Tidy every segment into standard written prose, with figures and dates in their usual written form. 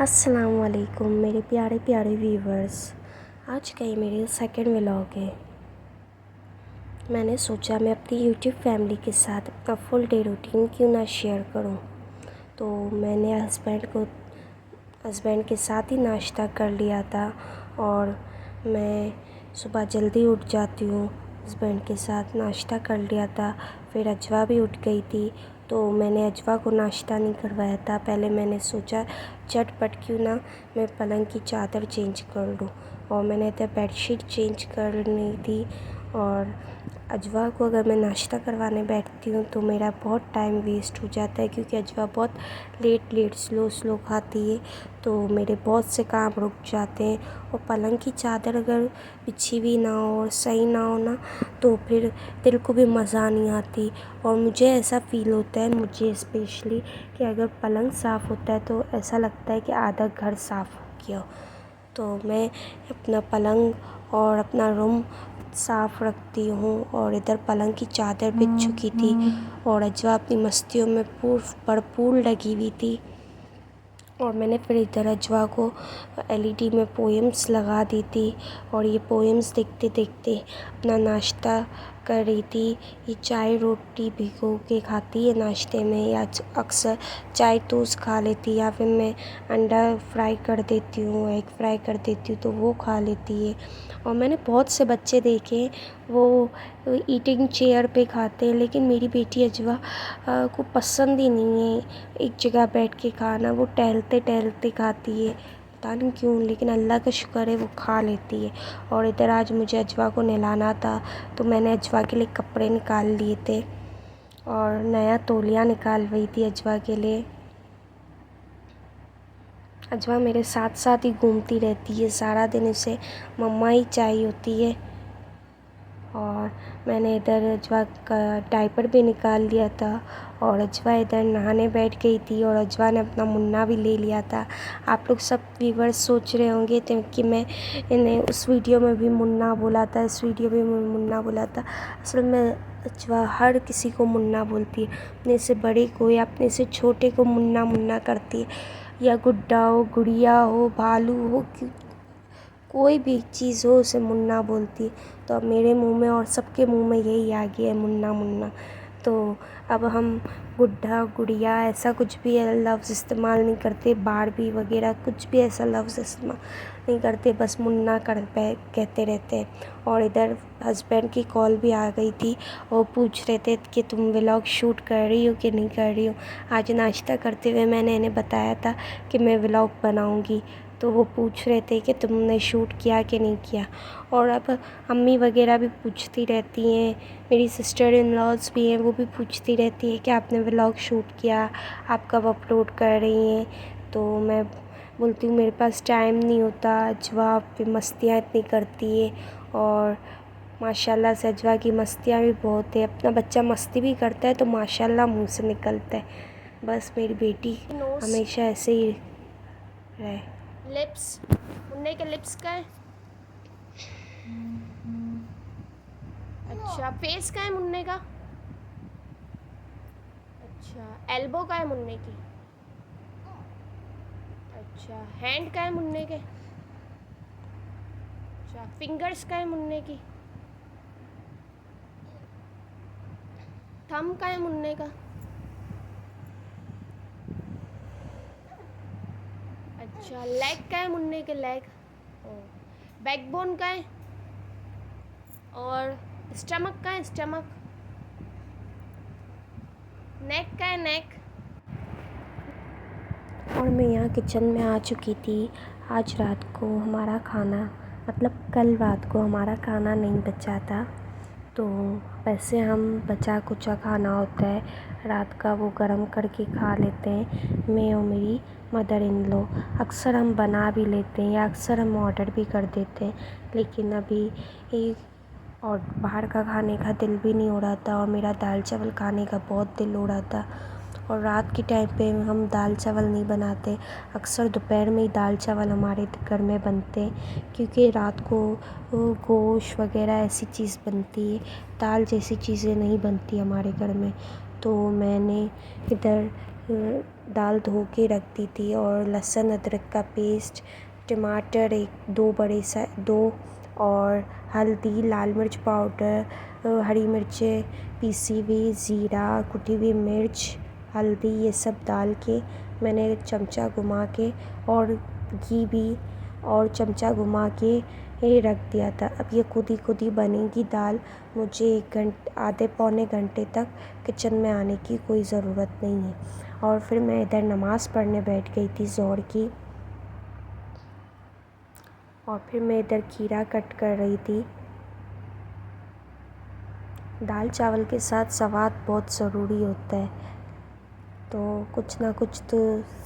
अस्सलाम वालेकुम मेरे प्यारे प्यारे व्यूवर्स। आज का ये मेरे सेकंड व्लॉग है। मैंने सोचा मैं अपनी यूट्यूब फैमिली के साथ अपना फुल डे रूटीन क्यों ना शेयर करूं। तो मैंने हस्बैंड के साथ ही नाश्ता कर लिया था और मैं सुबह जल्दी उठ जाती हूँ। हस्बैंड के साथ नाश्ता कर लिया था, फिर अजवा भी उठ गई थी तो मैंने अजवा को नाश्ता नहीं करवाया था। पहले मैंने सोचा झटपट क्यों ना मैं पलंग की चादर चेंज कर लूँ और मैंने तो बेडशीट चेंज करनी थी। और अजवा को अगर मैं नाश्ता करवाने बैठती हूँ तो मेरा बहुत टाइम वेस्ट हो जाता है, क्योंकि अजवा बहुत लेट स्लो खाती है तो मेरे बहुत से काम रुक जाते हैं। और पलंग की चादर अगर बिछी हुई ना हो और सही ना हो ना तो फिर दिल को भी मज़ा नहीं आती। और मुझे ऐसा फ़ील होता है, मुझे स्पेशली, कि अगर पलंग साफ़ होता है तो ऐसा लगता है कि आधा घर साफ़ हो गया। तो मैं अपना पलंग और अपना रूम साफ़ रखती हूँ। और इधर पलंग की चादर बिछ चुकी थी और अजवा अपनी मस्तियों में भरपूर लगी हुई थी। और मैंने फिर इधर अजवा को एलईडी में पोएम्स लगा दी थी और ये पोएम्स देखते देखते अपना नाश्ता कर रही थी। ये चाय रोटी भिगो के खाती है नाश्ते में, या अक्सर चाय टोस्ट खा लेती है, या फिर मैं अंडा फ्राई कर देती हूँ, एग फ्राई कर देती हूँ तो वो खा लेती है। और मैंने बहुत से बच्चे देखे वो ईटिंग चेयर पे खाते हैं, लेकिन मेरी बेटी अजवा को पसंद ही नहीं है एक जगह बैठ के खाना। वो टहलते टहलते खाती है, पता नहीं क्यों, लेकिन अल्लाह का शुक्र है वो खा लेती है। और इधर आज मुझे अजवा को नहलाना था तो मैंने अजवा के लिए कपड़े निकाल लिए थे और नया तौलिया निकाल रही थी अजवा के लिए। अजवा मेरे साथ साथ ही घूमती रहती है, सारा दिन उसे मम्मा ही चाहिए होती है। और मैंने इधर अजवा का डायपर भी निकाल लिया था और अजवा इधर नहाने बैठ गई थी और अजवा ने अपना मुन्ना भी ले लिया था। आप लोग सब व्यूअर्स सोच रहे होंगे तो कि मैं इन्हें उस वीडियो में भी मुन्ना बोला था, इस वीडियो में मुन्ना बोला था। असल में अजवा हर किसी को मुन्ना बोलती है, अपने से बड़े को या अपने से छोटे को मुन्ना मुन्ना करती है, या गुड्डा हो, गुड़िया हो, भालू हो, कोई भी चीज़ हो उसे मुन्ना बोलती है। तो अब मेरे मुंह में और सबके मुंह में यही आ गया है, मुन्ना मुन्ना। तो अब हम गुड्डा गुड़िया ऐसा कुछ भी लफ्ज़ इस्तेमाल नहीं करते, बारबी वगैरह कुछ भी ऐसा लफ्ज़ इस्तेमाल नहीं करते, बस मुन्ना कहते रहते हैं। और इधर हस्बैंड की कॉल भी आ गई थी और पूछ रहे थे कि तुम व्लॉग शूट कर रही हो कि नहीं कर रही हो। आज नाश्ता करते हुए मैंने इन्हें बताया था कि मैं व्लॉग बनाऊँगी, तो वो पूछ रहे थे कि तुमने शूट किया कि नहीं किया। और अब अम्मी वगैरह भी पूछती रहती हैं, मेरी सिस्टर इन लॉज भी हैं, वो भी पूछती रहती है कि आपने व्लॉग शूट किया, आप कब अपलोड कर रही हैं। तो मैं बोलती हूँ मेरे पास टाइम नहीं होता, अजवा पे मस्तियाँ इतनी करती है। और माशाल्लाह से अजवा की मस्तियाँ भी बहुत है, अपना बच्चा मस्ती भी करता है तो माशाल्लाह मुँह से निकलता है। बस मेरी बेटी हमेशा ऐसे ही रहे। लिप्स, मुन्ने के लिप्स का है। अच्छा, फेस का है मुन्ने का। अच्छा, एल्बो का है मुन्ने की। अच्छा, हैंड का है मुन्ने के। अच्छा, फिंगर्स का है मुन्ने की। थंब का है मुन्ने का। अच्छा, लेग का है मुन्ने के, लेग। बैकबोन का है। और स्टमक का है, स्टमक। नेक का है, नेक। और मैं यहाँ किचन में आ चुकी थी। आज रात को हमारा खाना, मतलब कल रात को हमारा खाना नहीं बचा था, तो वैसे हम बचा कुचा खाना होता है रात का वो गरम करके खा लेते हैं, मैं और मेरी मदर इन लॉ। अक्सर हम बना भी लेते हैं या अक्सर हम ऑर्डर भी कर देते हैं, लेकिन अभी एक और बाहर का खाने का दिल भी नहीं हो रहा था और मेरा दाल चावल खाने का बहुत दिल हो रहा था। और रात के टाइम पे हम दाल चावल नहीं बनाते, अक्सर दोपहर में ही दाल चावल हमारे घर में बनते हैं, क्योंकि रात को गोश्त वगैरह ऐसी चीज़ बनती है, दाल जैसी चीज़ें नहीं बनती हमारे घर में। तो मैंने इधर दाल धो के रख दी थी और लहसुन अदरक का पेस्ट, टमाटर दो और हल्दी, लाल मिर्च पाउडर, हरी मिर्चें पीसी हुई, ज़ीरा, कुटी हुई मिर्च, हल्दी, ये सब डाल के मैंने चमचा घुमा के और घी भी और चमचा घुमा के रख दिया था। अब ये खुद ही बनेगी दाल। मुझे आधे पौने घंटे तक किचन में आने की कोई ज़रूरत नहीं है। और फिर मैं इधर नमाज़ पढ़ने बैठ गई थी ज़ोहर की, और फिर मैं इधर खीरा कट कर रही थी। दाल चावल के साथ सवाद बहुत ज़रूरी होता है, तो कुछ ना कुछ तो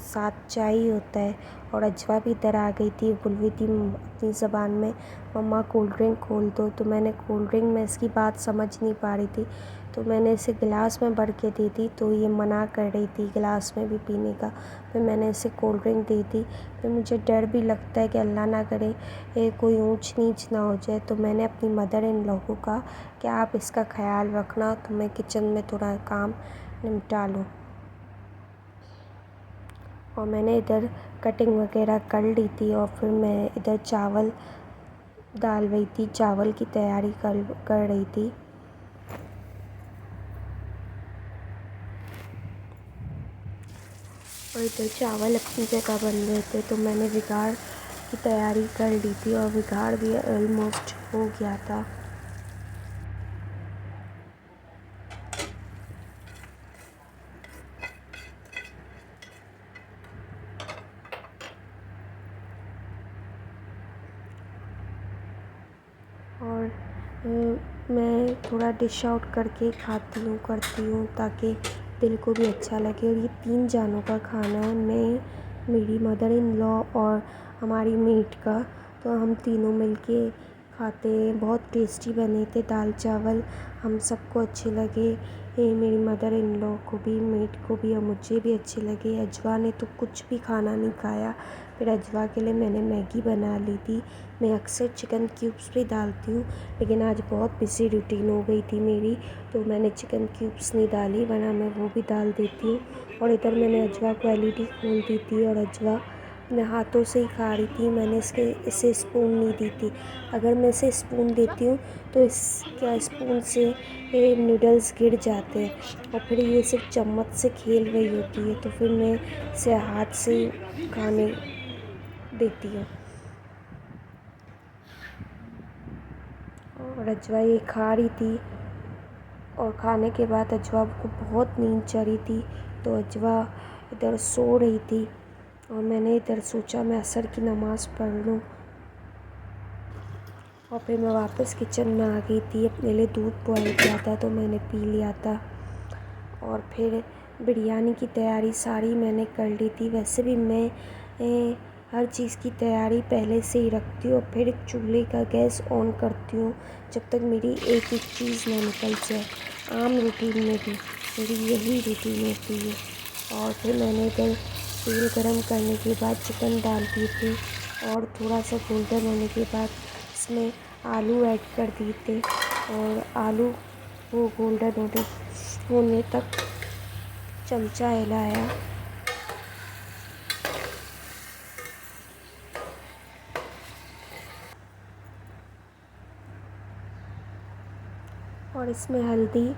साथ चाहिए होता है। और अजवा भी इधर आ गई थी, बोल रही थी अपनी ज़बान में, मम्मा कोल्ड ड्रिंक खोल दो। तो मैंने कोल्ड ड्रिंक में इसकी बात समझ नहीं पा रही थी, तो मैंने इसे गिलास में भर के दे दी। तो ये मना कर रही थी गिलास में भी पीने का, फिर मैंने इसे कोल्ड ड्रिंक दे दी। फिर मुझे डर भी लगता है कि अल्लाह ना करे कोई ऊंच नीच ना हो जाए, तो मैंने अपनी मदर इन लॉ को कहा कि आप इसका ख्याल रखना, तो मैं किचन में थोड़ा काम निपटा लूँ। और मैंने इधर कटिंग वगैरह कर ली थी, और फिर मैं इधर चावल डाल रही थी, चावल की तैयारी कर रही थी। और इधर चावल अपनी जगह बन रहे थे, तो मैंने विगाड़ की तैयारी कर ली थी, और विगाड़ भी ऑलमोस्ट हो गया था। और मैं थोड़ा डिश आउट करके करती हूँ ताकि दिल को भी अच्छा लगे। और ये 3 जानों का खाना है, मैं, मेरी मदर इन लॉ और हमारी मेड का, तो हम तीनों मिलके खाते हैं। बहुत टेस्टी बने थे दाल चावल, हम सबको अच्छे लगे। मेरी मदर इन लॉ को भी, मेड को भी और मुझे भी अच्छे लगे। अजवा ने तो कुछ भी खाना नहीं खाया। फिर अजवा के लिए मैंने मैगी बना ली थी। मैं अक्सर चिकन क्यूब्स भी डालती हूँ, लेकिन आज बहुत बिजी रूटीन हो गई थी मेरी, तो मैंने चिकन क्यूब्स नहीं डाली, वरना मैं वो भी डाल देती हूँ। और इधर मैंने अजवा को एलईडी खोल दी थी, और अजवा मैं हाथों से ही खा रही थी। मैंने इसे स्पून नहीं दी थी। अगर मैं इसे स्पून देती हूँ तो स्पून से ये नूडल्स गिर जाते हैं, और फिर ये सिर्फ चम्मच से खेल रही होती है, तो फिर मैं इसे हाथ से खाने देती हूँ। और अजवा ये खा रही थी, और खाने के बाद अजवा को बहुत नींद चढ़ी थी, तो अजवा इधर सो रही थी, और मैंने इधर सोचा मैं असर की नमाज़ पढ़ लूँ। और फिर मैं वापस किचन में आ गई थी। अपने लिए दूध बॉयल किया था, तो मैंने पी लिया था। और फिर बिरयानी की तैयारी सारी मैंने कर ली थी। वैसे भी मैं हर चीज़ की तैयारी पहले से ही रखती हूँ, और फिर चूल्हे का गैस ऑन करती हूँ जब तक मेरी एक एक चीज़ ना निकल जाए। आम रूटीन में भी मेरी यही रूटीन होती है। और फिर मैंने इधर तेल गरम करने के बाद चिकन डाल दी थी, और थोड़ा सा गोल्डन होने के बाद इसमें आलू ऐड कर दिए थे, और आलू वो गोल्डन होने तक चमचा हिलाया। और इसमें हल्दी,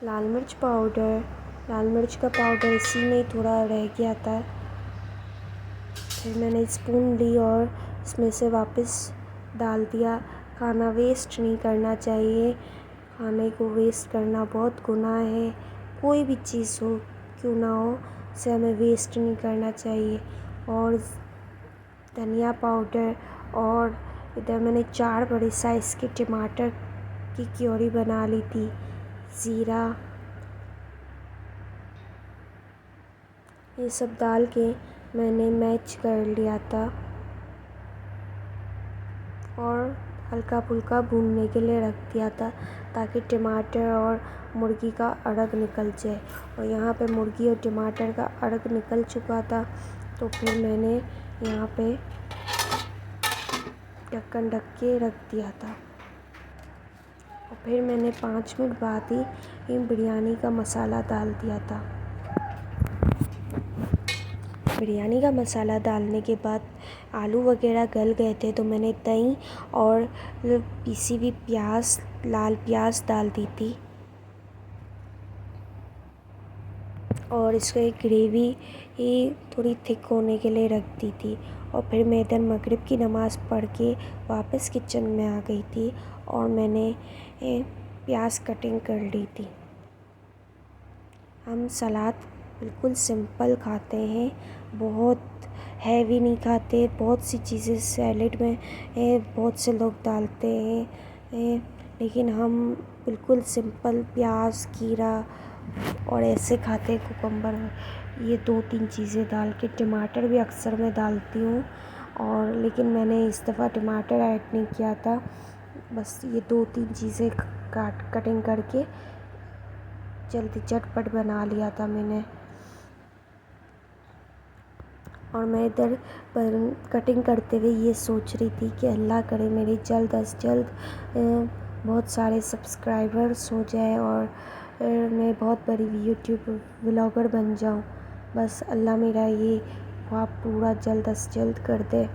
लाल मिर्च पाउडर, लाल मिर्च का पाउडर इसी में थोड़ा रह गया था। फिर मैंने स्पून ली और इसमें से वापस डाल दिया। खाना वेस्ट नहीं करना चाहिए, खाने को वेस्ट करना बहुत गुनाह है। कोई भी चीज़ हो क्यों ना हो, उसे हमें वेस्ट नहीं करना चाहिए। और धनिया पाउडर, और इधर मैंने 4 बड़े साइज़ के टमाटर की क्योरी बना ली थी, ज़ीरा, ये सब डाल के मैंने मैच कर लिया था, और हल्का फुल्का भूनने के लिए रख दिया था ताकि टमाटर और मुर्गी का अरग निकल जाए। और यहाँ पे मुर्गी और टमाटर का अरग निकल चुका था, तो फिर मैंने यहाँ पे ढक्कन ढक के रख दिया था। और फिर मैंने 5 मिनट बाद ही बिरयानी का मसाला डाल दिया था। बिरयानी का मसाला डालने के बाद आलू वगैरह गल गए थे, तो मैंने दही और पीसी हुई प्याज, लाल प्याज डाल दी थी और इसको एक ग्रेवी थोड़ी थिक होने के लिए रख दी थी। और फिर मैं इधर मगरिब की नमाज़ पढ़ के वापस किचन में आ गई थी और मैंने प्याज कटिंग कर ली थी। हम सलाद बिल्कुल सिंपल खाते हैं, बहुत हैवी नहीं खाते। बहुत सी चीज़ें सैलेड में बहुत से लोग डालते हैं, लेकिन हम बिल्कुल सिंपल प्याज, खीरा और ऐसे खाते हैं। कुकम्बर, ये 2-3 चीज़ें डाल के, टमाटर भी अक्सर मैं डालती हूँ और लेकिन मैंने इस दफ़ा टमाटर ऐड नहीं किया था। बस ये 2-3 चीज़ें कटिंग करके जल्दी झटपट बना लिया था मैंने। और मैं इधर पर कटिंग करते हुए ये सोच रही थी कि अल्लाह करे मेरे जल्द अज जल्द बहुत सारे सब्सक्राइबर्स हो जाए और मैं बहुत बड़ी यूट्यूब व्लॉगर बन जाऊँ। बस अल्लाह मेरा ये ख्वाब पूरा जल्द अज जल्द कर दे।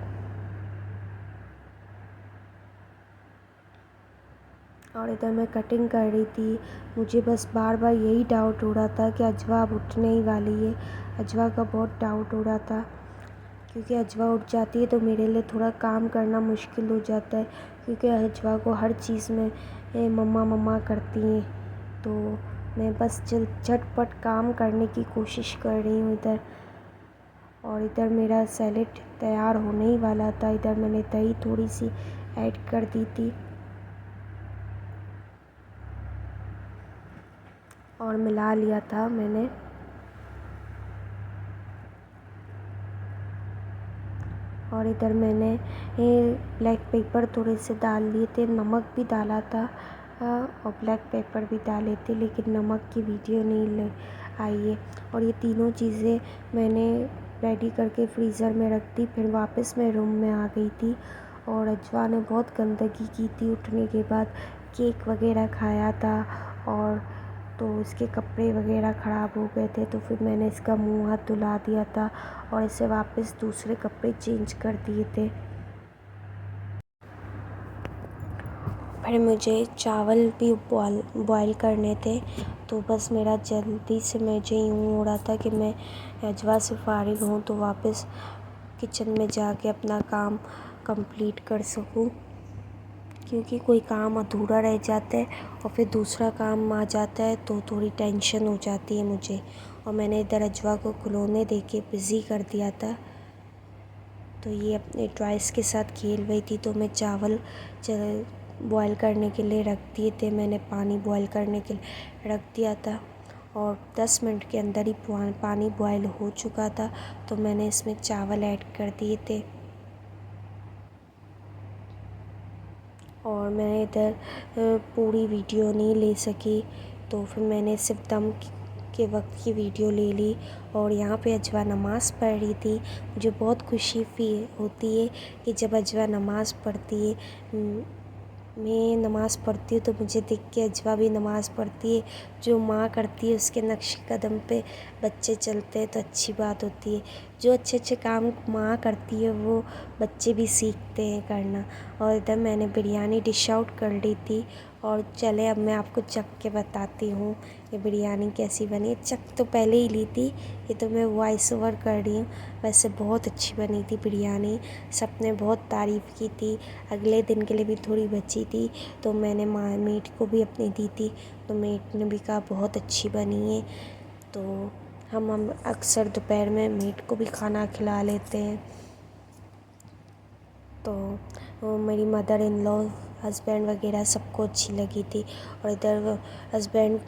और इधर मैं कटिंग कर रही थी, मुझे बस बार बार यही डाउट हो रहा था कि अजवा अब उठने ही वाली है। अजवा का बहुत डाउट हो रहा था, क्योंकि अजवा उठ जाती है तो मेरे लिए थोड़ा काम करना मुश्किल हो जाता है, क्योंकि अजवा को हर चीज़ में मम्मा मम्मा करती हैं। तो मैं बस झटपट काम करने की कोशिश कर रही हूँ इधर। और इधर मेरा सैलेड तैयार होने ही वाला था। इधर मैंने दही थोड़ी सी ऐड कर दी थी और मिला लिया था मैंने। और इधर मैंने ब्लैक पेपर थोड़े से डाल लिए थे, नमक भी डाला था और ब्लैक पेपर भी डाले थे, लेकिन नमक की वीडियो नहीं आई है। और ये तीनों चीज़ें मैंने रेडी करके फ्रीज़र में रख दी। फिर वापस मैं रूम में आ गई थी और अजवा ने बहुत गंदगी की थी उठने के बाद, केक वगैरह खाया था और तो इसके कपड़े वगैरह ख़राब हो गए थे। तो फिर मैंने इसका मुंह हाथ धुला दिया था और इसे वापस दूसरे कपड़े चेंज कर दिए थे। फिर मुझे चावल भी बॉयल करने थे, तो बस मेरा जल्दी से मुझे यूँ हो रहा था कि मैं अजवा से फ़ारिग हूँ तो वापस किचन में जाके अपना काम कंप्लीट कर सकूँ, क्योंकि कोई काम अधूरा रह जाता है और फिर दूसरा काम आ जाता है तो थोड़ी टेंशन हो जाती है मुझे। और मैंने इधर अजवा को खिलौने दे के बिज़ी कर दिया था, तो ये अपने टॉयज़ के साथ खेल रही थी। तो मैं चावल बॉयल करने के लिए रख दिए थे, मैंने पानी बॉयल करने के लिए रख दिया था और 10 मिनट के अंदर ही पानी बॉयल हो चुका था। तो मैंने इसमें चावल ऐड कर दिए थे और मैं इधर पूरी वीडियो नहीं ले सकी, तो फिर मैंने सिर्फ दम के वक्त की वीडियो ले ली। और यहाँ पे अजवा नमाज़ पढ़ रही थी। मुझे बहुत खुशी होती है कि जब अजवा नमाज़ पढ़ती है। मैं नमाज़ पढ़ती हूँ तो मुझे देख के अजवा भी नमाज़ पढ़ती है। जो माँ करती है उसके नक्श कदम पे बच्चे चलते हैं तो अच्छी बात होती है। जो अच्छे अच्छे काम माँ करती है वो बच्चे भी सीखते हैं करना। और इधर मैंने बिरयानी डिश आउट कर ली थी और चले अब मैं आपको चख के बताती हूँ ये बिरयानी कैसी बनी। चख तो पहले ही ली थी, ये तो मैं वॉइस ओवर कर रही हूँ। वैसे बहुत अच्छी बनी थी बिरयानी, सबने बहुत तारीफ़ की थी। अगले दिन के लिए भी थोड़ी बची थी तो मैंने मेट को भी अपने दी थी, तो मेट ने भी कहा बहुत अच्छी बनी है। तो हम अक्सर दोपहर में मेट को भी खाना खिला लेते हैं। तो मेरी मदर इन लॉ, हस्बैंड वगैरह सबको अच्छी लगी थी। और इधर हस्बैंड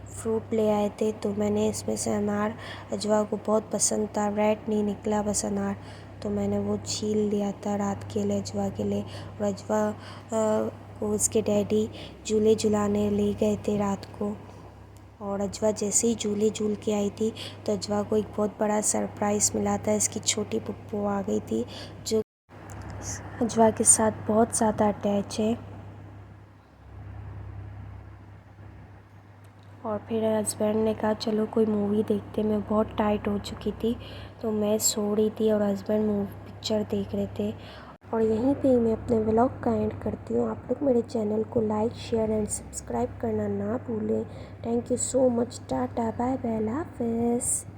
फ्रूट ले आए थे तो मैंने इसमें से अनार, अजवा को बहुत पसंद था, रेड नहीं निकला बस अनार, तो मैंने वो छील लिया था रात के लिए अजवा के लिए। और अजवा को उसके डैडी झूले झुलाने ले गए थे रात को। और अजवा जैसे ही झूले झूल के आई थी तो अजवा को एक बहुत बड़ा सरप्राइज़ मिला था। इसकी छोटी पुप्पो आ गई थी जो अजवा के साथ बहुत ज़्यादा अटैच है। और फिर हस्बैंड ने कहा चलो कोई मूवी देखते। मैं बहुत टाइट हो चुकी थी तो मैं सो रही थी और हस्बैंड पिक्चर देख रहे थे। और यहीं पे ही मैं अपने व्लॉग का एंड करती हूँ। आप लोग मेरे चैनल को लाइक शेयर एंड सब्सक्राइब करना ना भूलें। Thank you so much. Tata bye bye, अल्लाह हाफ़िज़।